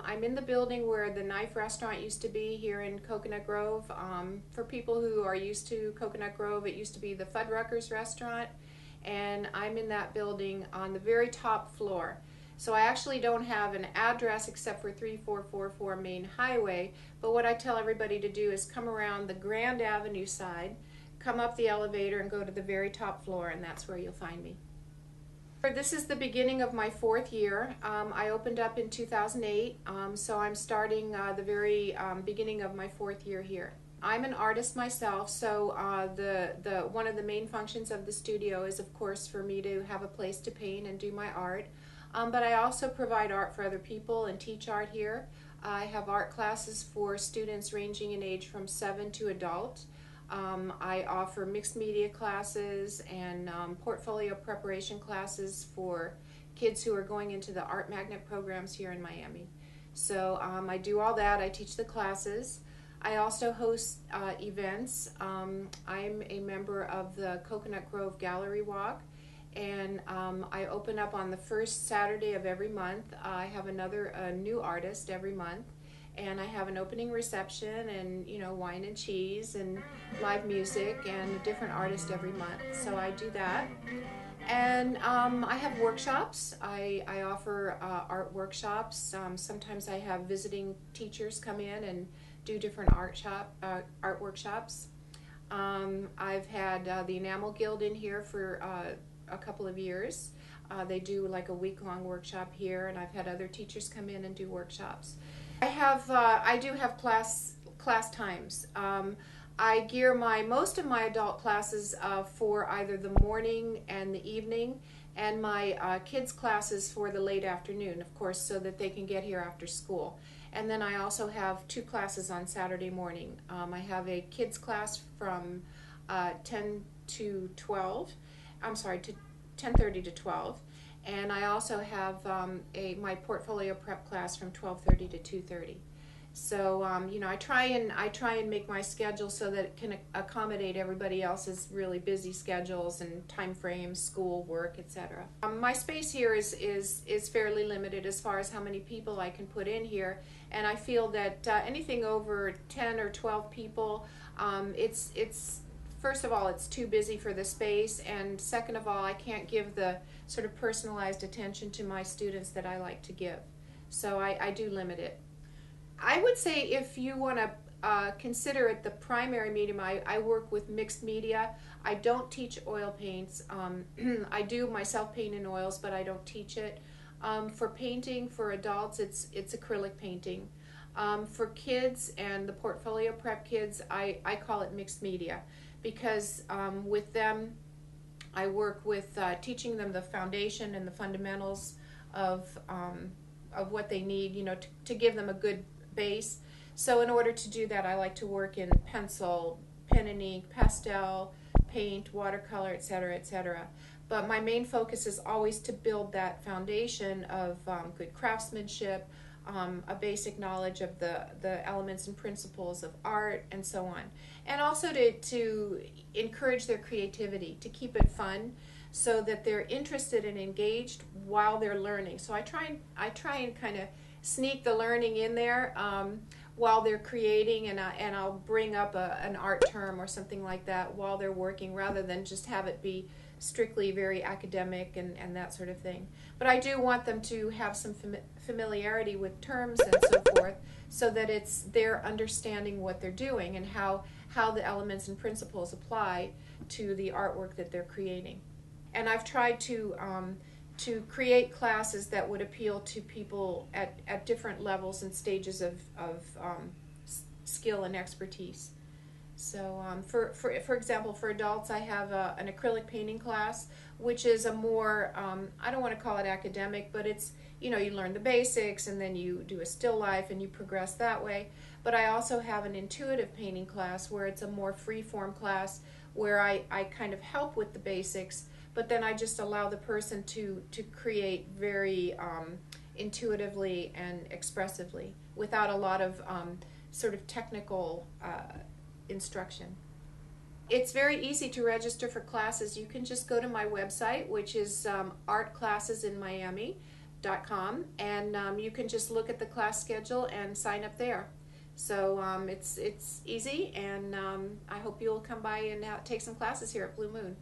I'm in the building where the Knife Restaurant used to be here in Coconut Grove. For people who are used to Coconut Grove, it used to be the Fuddruckers Restaurant, and I'm in that building on the very top floor. So I actually don't have an address except for 3444 Main Highway, but what I tell everybody to do is come around the Grand Avenue side, come up the elevator and go to the very top floor, and that's where you'll find me. This is the beginning of my 4th year. I opened up in 2008, so I'm starting the very beginning of my 4th year here. I'm an artist myself, so one of the main functions of the studio is, of course, for me to have a place to paint and do my art. But I also provide art for other people and teach art here. I have art classes for students ranging in age from 7 to adult. I offer mixed media classes and portfolio preparation classes for kids who are going into the Art Magnet programs here in Miami. So I do all that. I teach the classes. I also host events. I'm a member of the Coconut Grove Gallery Walk, and I open up on the first Saturday of every month. I have a new artist every month. And I have an opening reception and, you know, wine and cheese and live music and a different artist every month. So I do that. And I have workshops. I offer art workshops. Sometimes I have visiting teachers come in and do different art workshops. I've had the Enamel Guild in here for a couple of years. They do like a week-long workshop here, and I've had other teachers come in and do workshops. I do have class times. I gear most of my adult classes for either the morning and the evening, and my kids classes for the late afternoon, of course, so that they can get here after school. And then I also have 2 classes on Saturday morning. I have a kids class from 10 to 12. I'm sorry, to 10:30 to 12. And I also have my portfolio prep class from 12:30 to 2:30. So you know, I try and make my schedule so that it can accommodate everybody else's really busy schedules and time frames, school, work, etc. My space here is fairly limited as far as how many people I can put in here, and I feel that anything over 10 or 12 people, it's first of all, it's too busy for the space, and second of all, I can't give the sort of personalized attention to my students that I like to give. So I do limit it. I would say if you want to consider it the primary medium, I work with mixed media. I don't teach oil paints. I do myself paint in oils, but I don't teach it. For painting for adults, it's acrylic painting. For kids and the portfolio prep kids, I call it mixed media, because with them I work with teaching them the foundation and the fundamentals of what they need, you know, to give them a good base. So in order to do that, I like to work in pencil, pen and ink, pastel, paint, watercolor, etc., etc. But my main focus is always to build that foundation of good craftsmanship, a basic knowledge of the elements and principles of art, and so on. And also to encourage their creativity, to keep it fun, so that they're interested and engaged while they're learning. So I try and kind of sneak the learning in there while they're creating, and I'll bring up an art term or something like that while they're working, rather than just have it be strictly very academic and that sort of thing. But I do want them to have some familiarity with terms and so forth, so that they're understanding what they're doing and how the elements and principles apply to the artwork that they're creating. And I've tried to create classes that would appeal to people at different levels and stages of skill and expertise. So for example, for adults, I have an acrylic painting class, which is a more, I don't want to call it academic, but it's, you know, you learn the basics and then you do a still life and you progress that way. But I also have an intuitive painting class where it's a more free-form class where I kind of help with the basics, but then I just allow the person to create very intuitively and expressively. without a lot of sort of technical instruction. It's very easy to register for classes. You can just go to my website, which is artclassesinmiami.com, and you can just look at the class schedule and sign up there. So it's easy, and I hope you'll come by and take some classes here at Blue Moon.